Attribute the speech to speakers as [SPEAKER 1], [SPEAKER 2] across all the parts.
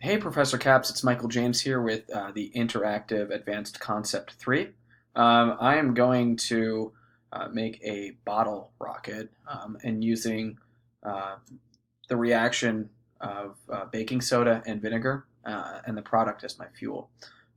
[SPEAKER 1] Hey, Professor Caps, it's Michael James here with the Interactive Advanced Concept 3. I am going to make a bottle rocket and using uh, the reaction of baking soda and vinegar and the product as my fuel.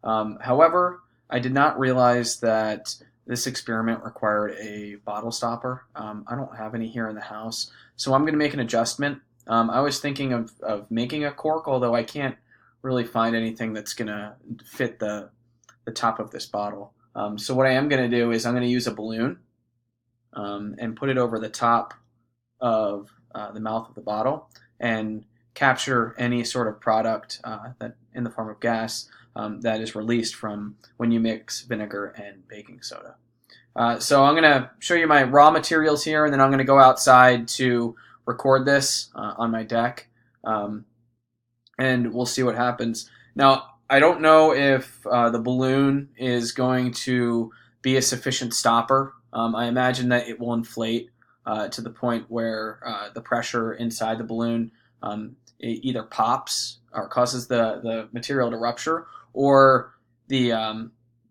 [SPEAKER 1] However, I did not realize that this experiment required a bottle stopper. I don't have any here in the house, so I'm going to make an adjustment. I was thinking of making a cork, although I can't really find anything that's going to fit the top of this bottle. So what I am going to do is I'm going to use a balloon and put it over the top of the mouth of the bottle and capture any sort of product that in the form of gas that is released from when you mix vinegar and baking soda. So I'm going to show you my raw materials here, and then I'm going to go outside to record this on my deck, and we'll see what happens. Now, I don't know if the balloon is going to be a sufficient stopper. I imagine that it will inflate to the point where the pressure inside the balloon it either pops or causes the material to rupture, or the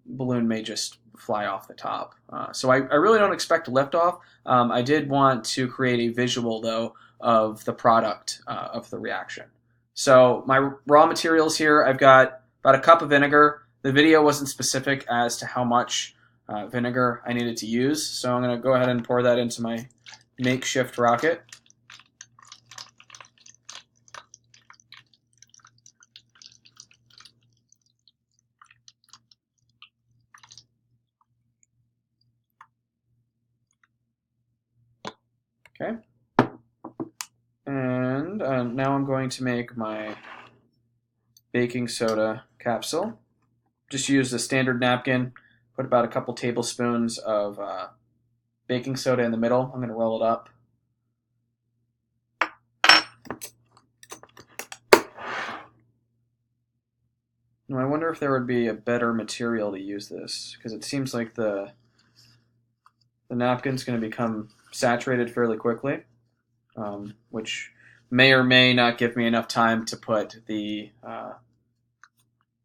[SPEAKER 1] balloon may just fly off the top. So I really don't expect a liftoff. I did want to create a visual, though, of the product of the reaction. So my raw materials here, I've got about a cup of vinegar. The video wasn't specific as to how much vinegar I needed to use, so I'm going to go ahead and pour that into my makeshift rocket. Okay. And now I'm going to make my baking soda capsule. Just use the standard napkin, put about a couple tablespoons of baking soda in the middle. I'm going to roll it up. Now I wonder if there would be a better material to use this, because it seems like the napkin's going to become saturated fairly quickly, which may or may not give me enough time to put the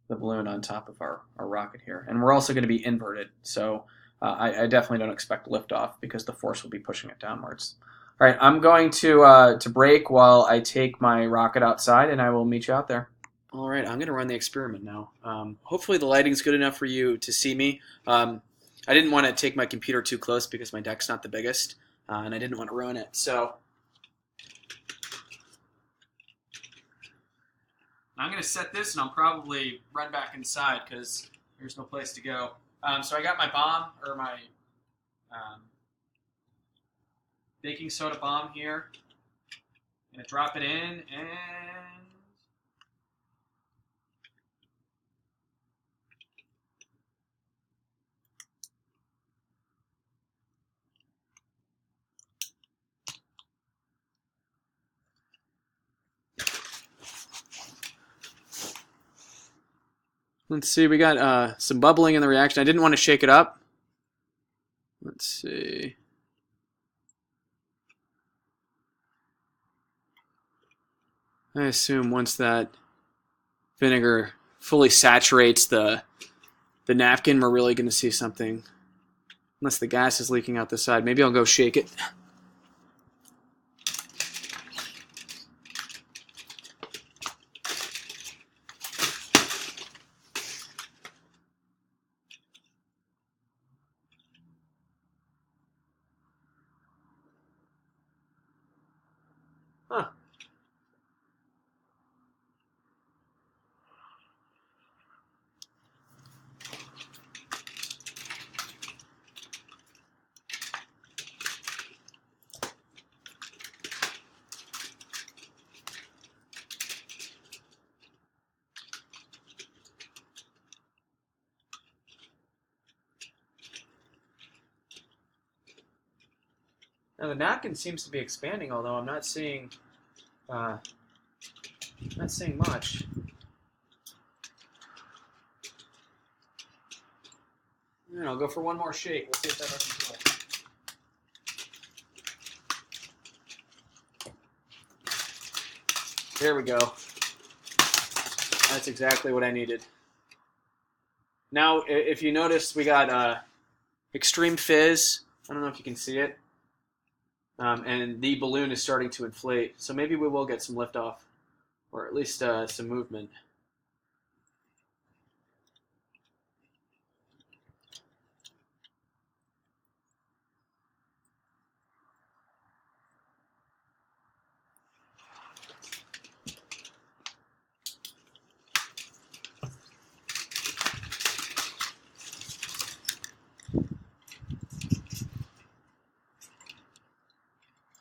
[SPEAKER 1] balloon on top of our rocket here. And we're also going to be inverted, so I definitely don't expect liftoff because the force will be pushing it downwards. All right, I'm going to break while I take my rocket outside, and I will meet you out there. All right, I'm going to run the experiment now. Hopefully the lighting's good enough for you to see me. I didn't want to take my computer too close because my deck's not the biggest, and I didn't want to ruin it. So I'm going to set this, and I'll probably run back inside because there's no place to go. So I got my bomb, or my baking soda bomb here. I'm going to drop it in, and let's see, we got some bubbling in the reaction. I didn't want to shake it up. Let's see. I assume once that vinegar fully saturates the napkin, we're really going to see something. Unless the gas is leaking out the side. Maybe I'll go shake it. Huh. Now the napkin seems to be expanding, although I'm not seeing much. And I'll go for one more shake. We'll see if that doesn't do it. There we go. That's exactly what I needed. Now, if you notice, we got extreme fizz. I don't know if you can see it. And the balloon is starting to inflate. So maybe we will get some liftoff, or at least some movement.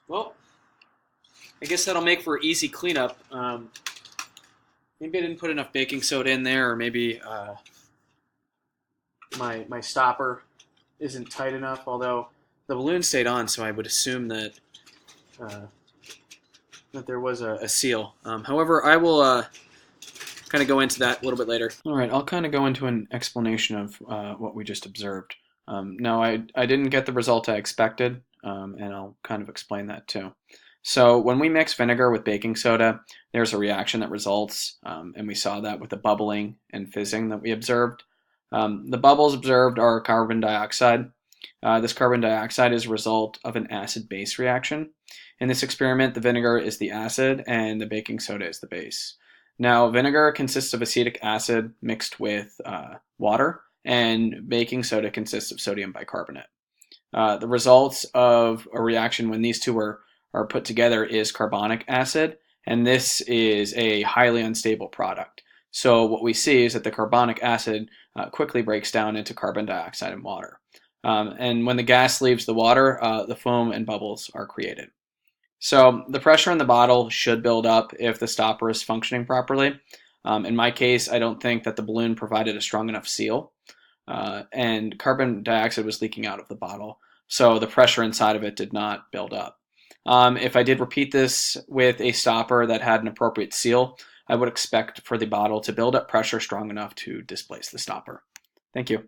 [SPEAKER 1] Well, I guess that'll make for easy cleanup. Maybe I didn't put enough baking soda in there, or maybe my stopper isn't tight enough. Although the balloon stayed on, so I would assume that that there was a seal. However, I will kind of go into that a little bit later. All right, I'll kind of go into an explanation of what we just observed. Now, I didn't get the result I expected, and I'll kind of explain that too. So when we mix vinegar with baking soda, there's a reaction that results, and we saw that with the bubbling and fizzing that we observed. The bubbles observed are carbon dioxide. This carbon dioxide is a result of an acid-base reaction. In this experiment, the vinegar is the acid and the baking soda is the base. Now, vinegar consists of acetic acid mixed with water, and baking soda consists of sodium bicarbonate. The results of a reaction when these two are put together is carbonic acid, and this is a highly unstable product. So what we see is that the carbonic acid quickly breaks down into carbon dioxide and water. And when the gas leaves the water, the foam and bubbles are created. So the pressure in the bottle should build up if the stopper is functioning properly. In my case, I don't think that the balloon provided a strong enough seal, and carbon dioxide was leaking out of the bottle, so the pressure inside of it did not build up. If I did repeat this with a stopper that had an appropriate seal, I would expect for the bottle to build up pressure strong enough to displace the stopper. Thank you.